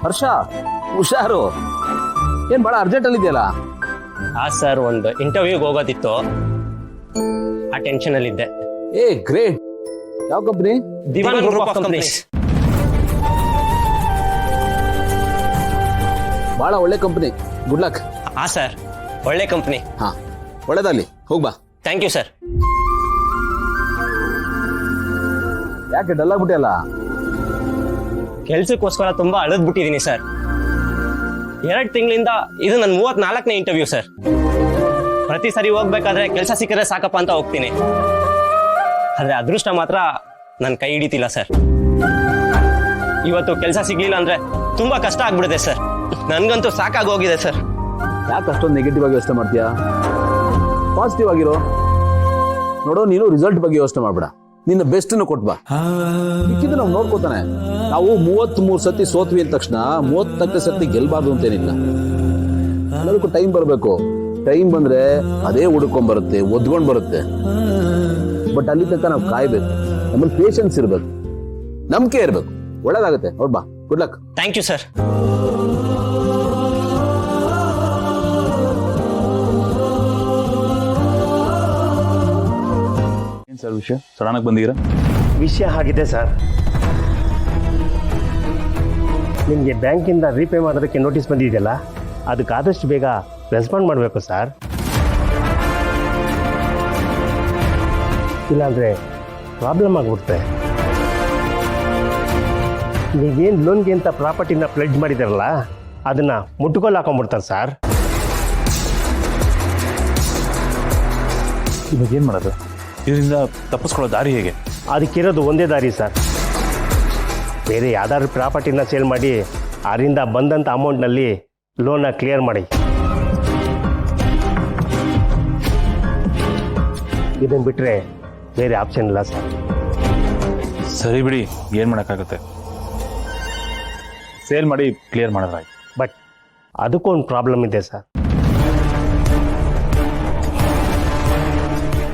ಹರ್ಷ ಹುಷಾರು, ಏನ್ ಬಹಳ ಅರ್ಜೆಂಟ್ ಅಲ್ಲಿ ಇದೆಯಲ್ಲ? ಹಾ ಸರ್, ಒಂದು ಇಂಟರ್ವ್ಯೂಗೆ ಹೋಗೋದಿತ್ತು, ಆ ಟೆನ್ಷನ್ ಅಲ್ಲಿ ಇದ್ದೆ. ಏ ಗ್ರೇಟ್. ಯಾವ company? Diwan group of companies. ಬಹಳ ಒಳ್ಳೆ ಕಂಪ್ನಿ, ಗುಡ್ ಲಕ್. ಹಾ ಸರ್, ಒಳ್ಳೆ ಕಂಪ್ನಿ. ಹಾ ಒಳ್ಳೇದಾಗ್ಲಿ, ಹೋಗ್ಬಾ. Thank you sir. ಯಾಕೆ ಡಲ್ ಆಗ್ಬಿಟ್ಟಿಯಲ್ಲ? ಕೆಲ್ಸಕ್ಕೋಸ್ಕರ ತುಂಬಾ ಅಳದ್ಬಿಟ್ಟಿದ್ದೀನಿ ಸರ್. 2 ತಿಂಗಳಿಂದ ಇದು ನನ್ನ 34ನೇ ಇಂಟರ್ವ್ಯೂ ಸರ್. ಪ್ರತಿ ಸರಿ ಹೋಗ್ಬೇಕಾದ್ರೆ ಕೆಲಸ ಸಿಕ್ಕರೆ ಸಾಕಪ್ಪ ಅಂತ ಹೋಗ್ತೀನಿ, ಆದ್ರೆ ಅದೃಷ್ಟ ಮಾತ್ರ ನನ್ನ ಕೈ ಹಿಡಿತಿಲ್ಲ ಸರ್. ಇವತ್ತು ಕೆಲಸ ಸಿಗ್ಲಿಲ್ಲ ಅಂದ್ರೆ ತುಂಬಾ ಕಷ್ಟ ಆಗ್ಬಿಡುತ್ತೆ ಸರ್. ನನ್ಗಂತೂ ಸಾಕಾಗೋಗಿದೆ ಸರ್. ಯಾಕೆ ಅಷ್ಟೊಂದು ನೆಗೆಟಿವ್ ಆಗಿ ಯೋಚನೆ ಮಾಡ್ತೀಯಾ? ಪಾಸಿಟಿವ್ ಆಗಿರೋ. ನೋಡೋ, ನೀನು ರಿಸಲ್ಟ್ ಬಗ್ಗೆ ಯೋಚನೆ ಮಾಡ್ಬೇಡ, ನಿನ್ನ ಬೆಸ್ಟ್ ಕೊಟ್ಬಾ. ಮಿಕ್ಕಿದ್ದು ನಾವು ನೋಡ್ಕೋತಾನೆ. ನಾವು 33 ಸತಿ ಸೋತ್ವಿ ಅಂದ ತಕ್ಷಣ 34 ಸತಿ ಗೆಲ್ಬಾರ್ದು ಅಂತೇನಿಲ್ಲ. ಎಲ್ಲದಕ್ಕೂ ಟೈಮ್ ಬರಬೇಕು. ಟೈಮ್ ಬಂದ್ರೆ ಅದೇ ಹುಡ್ಕೊಂಡ್ ಬರುತ್ತೆ, ಒದ್ಕೊಂಡ್ ಬರುತ್ತೆ. ಬಟ್ ಅಲ್ಲಿ ತನಕ ನಾವು ಕಾಯ್ಬೇಕು, ನಮ್ಮಲ್ಲಿ ಪೇಷನ್ಸ್ ಇರ್ಬೇಕು, ನಂಬಿಕೆ ಇರ್ಬೇಕು. ಒಳ್ಳೇದಾಗುತ್ತೆ, ನೋಡ್ಬಾ. Good luck. Thank you sir. ಏನ್ ಸರ್ ವಿಷಯ? ಸಡನ್ ಆಗಿ ಬಂದಿದ್ದೀರಾ? ವಿಷಯ ಆಗಿದೆ ಸರ್. ನಿಮಗೆ ಬ್ಯಾಂಕಿಂದ ರೀಪೇ ಮಾಡೋದಕ್ಕೆ ನೋಟಿಸ್ ಬಂದಿದೆಯಲ್ಲ, ಅದಕ್ಕೆ ಆದಷ್ಟು ಬೇಗ ರೆಸ್ಪಾಂಡ್ ಮಾಡಬೇಕು ಸರ್. ಇಲ್ಲಾಂದರೆ ಪ್ರಾಬ್ಲಮ್ ಆಗಿಬಿಡುತ್ತೆ. ನೀವೇನು ಲೋನ್ಗೆ ಅಂತ ಪ್ರಾಪರ್ಟಿನ ಪ್ಲೆಡ್ಜ್ ಮಾಡಿದಾರಲ್ಲ, ಅದನ್ನು ಮುಟ್ಟುಗೋಲು ಹಾಕೊಂಡ್ಬಿಡ್ತಾರೆ ಸರ್. ಇವಾಗ ಏನು ಮಾಡೋದು? ಇದರಿಂದ ತಪ್ಪಿಸ್ಕೊಳ್ಳೋ ದಾರಿ ಹೇಗೆ? ಅದಕ್ಕಿರೋದು ಒಂದೇ ದಾರಿ ಸರ್. ಬೇರೆ ಯಾವ್ದಾದ್ರು ಪ್ರಾಪರ್ಟಿನ ಸೇಲ್ ಮಾಡಿ ಅದರಿಂದ ಬಂದಂಥ ಅಮೌಂಟ್ನಲ್ಲಿ ಲೋನ್ನ ಕ್ಲಿಯರ್ ಮಾಡಿ. ಇದನ್ನು ಬಿಟ್ಟರೆ ಬೇರೆ ಆಪ್ಷನ್ ಇಲ್ಲ ಸರ್. ಸರಿ ಬಿಡಿ, ಏನು ಮಾಡೋಕ್ಕಾಗುತ್ತೆ? ಸೇಲ್ ಮಾಡಿ ಕ್ಲಿಯರ್ ಮಾಡೋದಾಯ್ತು. ಬಟ್ ಅದಕ್ಕೊಂದು ಪ್ರಾಬ್ಲಮ್ ಇದೆ ಸರ್.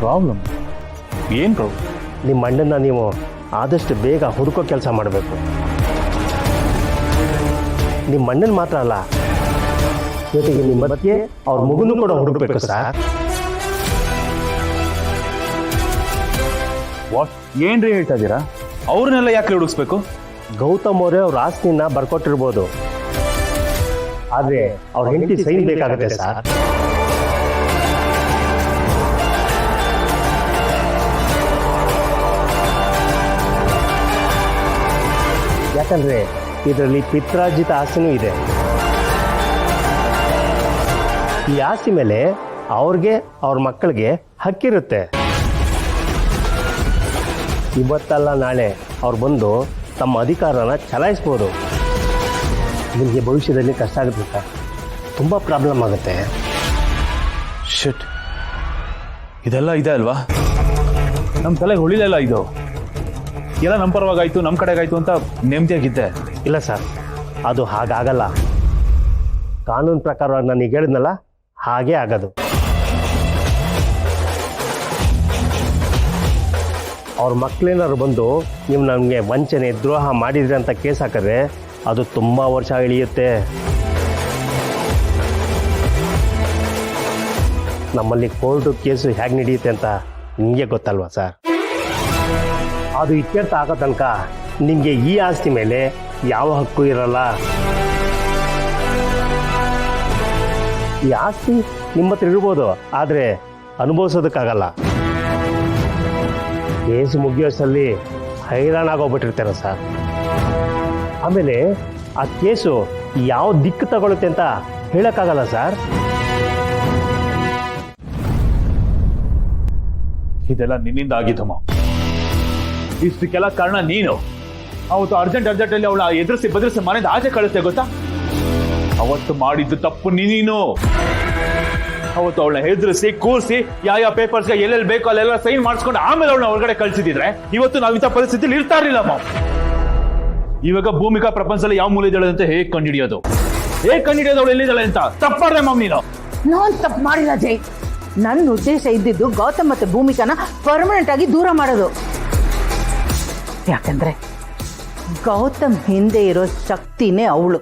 ಪ್ರಾಬ್ಲಮ್? ಏನು ಪ್ರಾಬ್ಲಮ್? ನಿಮ್ಮ ಅಣ್ಣನ ನೀವು ಆದಷ್ಟು ಬೇಗ ಹುಡುಕೋ ಕೆಲಸ ಮಾಡಬೇಕು. ನಿಮ್ಮ ಅಣ್ಣನ ಮಾತ್ರ ಅಲ್ಲ, ಜೊತೆಗೆ ನಿಮ್ಮ ಬಗ್ಗೆ ಅವ್ರ ಮಗುನೂ ಕೂಡ ಹುಡುಕಬೇಕು ಸರ್. ವಾಟ್? ಏನ್ರಿ ಹೇಳ್ತಾ ಇದ್ದೀರಾ? ಅವ್ರನ್ನೆಲ್ಲ ಯಾಕೆ ಹುಡುಕ್ಸ್ಬೇಕು? ಗೌತಮ್ ಅವರೇ ಅವ್ರ ಆಸ್ತಿನ ಬರ್ಕೊಟ್ಟಿರ್ಬೋದು, ಆದ್ರೆ ಅವ್ರ ಹೆಂಡತಿ ಸೈನ್ ಬೇಕಾಗುತ್ತೆ ಸರ್. ಯಾಕಂದ್ರೆ ಇದರಲ್ಲಿ ಪಿತ್ರಾರ್ಜಿತ ಆಸ್ತಿನೂ ಇದೆ. ಈ ಆಸ್ತಿ ಮೇಲೆ ಅವ್ರಿಗೆ ಅವ್ರ ಮಕ್ಕಳಿಗೆ ಹಕ್ಕಿರುತ್ತೆ. ಇವತ್ತಲ್ಲ ನಾಳೆ ಅವ್ರು ಬಂದು ತಮ್ಮ ಅಧಿಕಾರನ ಚಲಾಯಿಸ್ಬೋದು. ನಿಮಗೆ ಭವಿಷ್ಯದಲ್ಲಿ ಕಷ್ಟ ಆಗುತ್ತೆ ಸರ್, ತುಂಬ ಪ್ರಾಬ್ಲಮ್ ಆಗುತ್ತೆ. ಶಿಟ್, ಇದೆಲ್ಲ ಇದೆ ಅಲ್ವಾ? ನಮ್ಮ ತಲೆಗೆ ಹೊಳಿಲೆಲ್ಲ ಇದು. ಎಲ್ಲ ನಮ್ಮ ಪರವಾಗಾಯ್ತು, ನಮ್ಮ ಕಡೆಗಾಯ್ತು ಅಂತ ನೆಮ್ಮದಿಯಾಗಿದ್ದೆ. ಇಲ್ಲ ಸರ್, ಅದು ಹಾಗಾಗಲ್ಲ. ಕಾನೂನು ಪ್ರಕಾರವಾಗಿ ನಾನು ಈಗ ಹೇಳಿದ್ನಲ್ಲ, ಹಾಗೇ ಆಗೋದು. ಅವ್ರ ಮಕ್ಕಳೇನಾದ್ರು ಬಂದು ನೀವು ನಮಗೆ ವಂಚನೆ ದ್ರೋಹ ಮಾಡಿದ್ರಿ ಅಂತ ಕೇಸ್ ಹಾಕಿದ್ರೆ ಅದು ತುಂಬ ವರ್ಷ ಇಳಿಯುತ್ತೆ. ನಮ್ಮಲ್ಲಿ ಕೋರ್ಟು ಕೇಸು ಹೇಗೆ ನಡೆಯುತ್ತೆ ಅಂತ ನಿಮಗೆ ಗೊತ್ತಲ್ವಾ ಸರ್? ಅದು ಇತ್ಯರ್ಥ ಆಗೋ ತನಕ ನಿಮಗೆ ಈ ಆಸ್ತಿ ಮೇಲೆ ಯಾವ ಹಕ್ಕು ಇರಲ್ಲ. ಈ ಆಸ್ತಿ ನಿಮ್ಮ ಹತ್ರ ಇರ್ಬೋದು, ಆದರೆ ಅನುಭವಿಸೋದಕ್ಕಾಗಲ್ಲ. Case ಮುಗಿಯೋಷ್ಟರಲ್ಲಿ ಹೈರಾಣಾಗೋಗ್ಬಿಟ್ಟಿರ್ತಾರೆ sir. ಆಮೇಲೆ ಆ ಕೇಸು ಯಾವ ದಿಕ್ಕು ತಗೊಳುತ್ತೆ ಅಂತ ಹೇಳೋಕ್ಕಾಗಲ್ಲ ಸರ್. ಇದೆಲ್ಲ ನಿನ್ನಿಂದ ಆಗಿದ್ದಮ್ಮ. ಇಷ್ಟಕ್ಕೆಲ್ಲ ಕಾರಣ ನೀನು. ಅವತ್ತು ಅರ್ಜೆಂಟಲ್ಲಿ ಅವಳ ಎದುರಿಸಿ ಬದರಿಸಿ ಮನೆಯಿಂದ ಆಚೆ ಕಳಿಸ್ತೆ ಗೊತ್ತಾ? ಅವತ್ತು ಮಾಡಿದ್ದು ತಪ್ಪು ನೀನು. ಅವತ್ತು ಅವಳನ್ನ ಹೆದರಿಸಿ ಕೂರಿಸಿ ಯಾವ ಪೇಪರ್ಸ್ಗೆ ಎಲ್ಲೆಲ್ಲಿ ಬೇಕೋ ಅಲ್ಲೆಲ್ಲ ಸೈನ್ ಮಾಡಿಸ್ಕೊಂಡು ಆಮೇಲೆ ಅವಳನ್ನ ಹೊರಗಡೆ ಕಳ್ಸಿದ್ರೆ ಇವತ್ತು ನಾವು ಇಂಥ ಪರಿಸ್ಥಿತಿಲಿ ಇರ್ತಾ ಇರಲಿಲ್ಲ ಮಾವು. ಇವಾಗ ಭೂಮಿಕಾ ಪ್ರಪಂಚದಲ್ಲಿ ಯಾವ ಮೂಲೆ ಇದ್ದಾಳೆ ಅಂತ ಹೇಗೆ ಕಂಡುಹಿಡಿಯೋದು? ಅವಳು ಎಲ್ಲಿದ್ದಾಳೆ ಅಂತ? ತಪ್ಪಾಡ್ದೆ ಮಾಮ್ ನೀನು. ನಾನ್ ತಪ್ಪು ಮಾಡಿಲ್ಲ ಜೈ. ನನ್ನ ಉದ್ದೇಶ ಇದ್ದಿದ್ದು ಗೌತಮ್ ಮತ್ತೆ ಭೂಮಿಕಾನ ಪರ್ಮನೆಂಟ್ ಆಗಿ ದೂರ ಮಾಡೋದು. ಯಾಕಂದ್ರೆ ಗೌತಮ್ ಹಿಂದೆ ಇರೋ ಶಕ್ತಿನೇ ಅವಳು.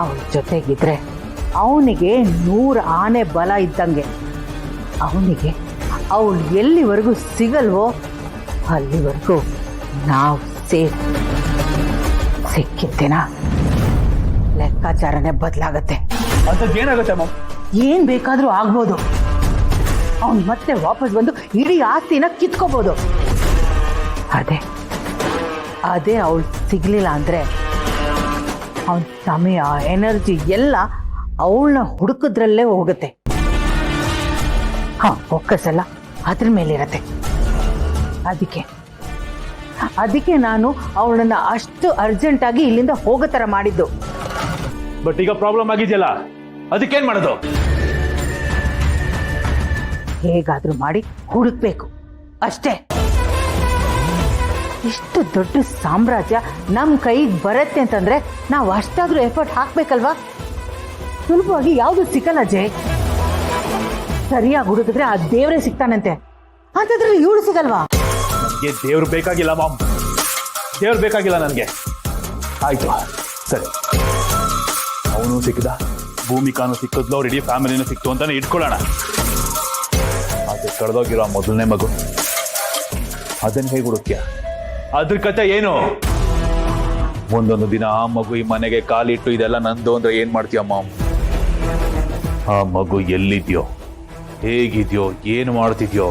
ಅವಳ ಜೊತೆಗಿದ್ರೆ ಅವನಿಗೆ 100 ಆನೆ ಬಲ ಇದ್ದಂಗೆ. ಅವನಿಗೆ ಅವಳು ಎಲ್ಲಿವರೆಗೂ ಸಿಗಲ್ವೋ ಅಲ್ಲಿವರೆಗೂ ನಾವು ಸೇಫ್. ಸಿಕ್ಕಿದ್ದೇನ ಲೆಕ್ಕಾಚಾರನೇ ಬದಲಾಗತ್ತೆ. ಅಂತದ್ ಏನಾಗುತ್ತೆ ಮಾಮ್? ಏನ್ ಬೇಕಾದ್ರೂ ಆಗ್ಬೋದು. ಅವನ್ ಮತ್ತೆ ವಾಪಸ್ ಬಂದು ಇಡೀ ಆಸ್ತಿನ ಕಿತ್ಕೋಬಹುದು. ಅದೇ ಅವಳು ಸಿಗ್ಲಿಲ್ಲ ಅಂದ್ರೆ ಅವನ ಸಮಯ ಎನರ್ಜಿ ಎಲ್ಲ ಅವಳನ್ನ ಹುಡುಕದ್ರಲ್ಲೇ ಹೋಗುತ್ತೆ. ಫೋಕಸ್ ಎಲ್ಲ ಅದ್ರ ಮೇಲಿರತ್ತೆ. ಅದಕ್ಕೆ ನಾನು ಅವಳನ್ನ ಅಷ್ಟು ಅರ್ಜೆಂಟ್ ಆಗಿ ಇಲ್ಲಿಂದ ಹೋಗೋ ತರ ಮಾಡಿದ್ದು. ಬಟ್ ಈಗ ಪ್ರಾಬ್ಲಮ್ ಆಗಿದೆಯಲ್ಲ, ಅದಕ್ಕೇನ್ ಮಾಡೋದು? ಹೇಗಾದ್ರೂ ಮಾಡಿ ಹುಡುಕ್ಬೇಕು ಅಷ್ಟೇ. ಇಷ್ಟು ದೊಡ್ಡ ಸಾಮ್ರಾಜ್ಯ ನಮ್ ಕೈಗೆ ಬರತ್ತೆ ಅಂತಂದ್ರೆ ನಾವು ಅಷ್ಟಾದ್ರೂ ಎಫರ್ಟ್ ಹಾಕ್ಬೇಕಲ್ವಾ? ಸುಲಭವಾಗಿ ಯಾವ್ದು ಸಿಕ್ಕಲ್ಲ ಜೈ. ಸರಿಯಾಗಿ ಹುಡುಕಿದ್ರೆ ಆ ದೇವರೇ ಸಿಗ್ತಾನಂತೆ. ಅಂತದ್ರಲ್ಲಿ ಇವಳು ಸಿಗಲ್ವಾ? ನನಗೆ ದೇವ್ರು ಬೇಕಾಗಿಲ್ಲ ಮಾಮ್, ದೇವ್ರು ಬೇಕಾಗಿಲ್ಲ ನನಗೆ. ಆಯ್ತು ಸರಿ, ಅವನು ಸಿಕ್ಕಿದ, ಭೂಮಿಕಾನು ಸಿಕ್ಕಿದ್ಲು, ಅವ್ರ ಇಡೀ ಫ್ಯಾಮಿಲಿನೂ ಸಿಕ್ತು ಅಂತಾನೆ ಇಟ್ಕೊಳ್ಳೋಣ. ಅದು ಕಳೆದೋಗಿರೋ ಮೊದಲನೇ ಮಗು, ಅದನ್ನ ಹೇಗೆ ಹುಡುಕ್ಯ? ಅದ್ರ ಕತೆ ಏನು? ಒಂದೊಂದು ದಿನ ಆ ಮಗು ಈ ಮನೆಗೆ ಕಾಲಿಟ್ಟು ಇದೆಲ್ಲ ನಂದು ಅಂದ್ರೆ ಏನ್ ಮಾಡ್ತೀಯ ಮಾಮ್? ಆ ಮಗು ಎಲ್ಲಿದ್ಯೋ, ಹೇಗಿದ್ಯೋ, ಏನು ಮಾಡ್ತಿದ್ಯೋ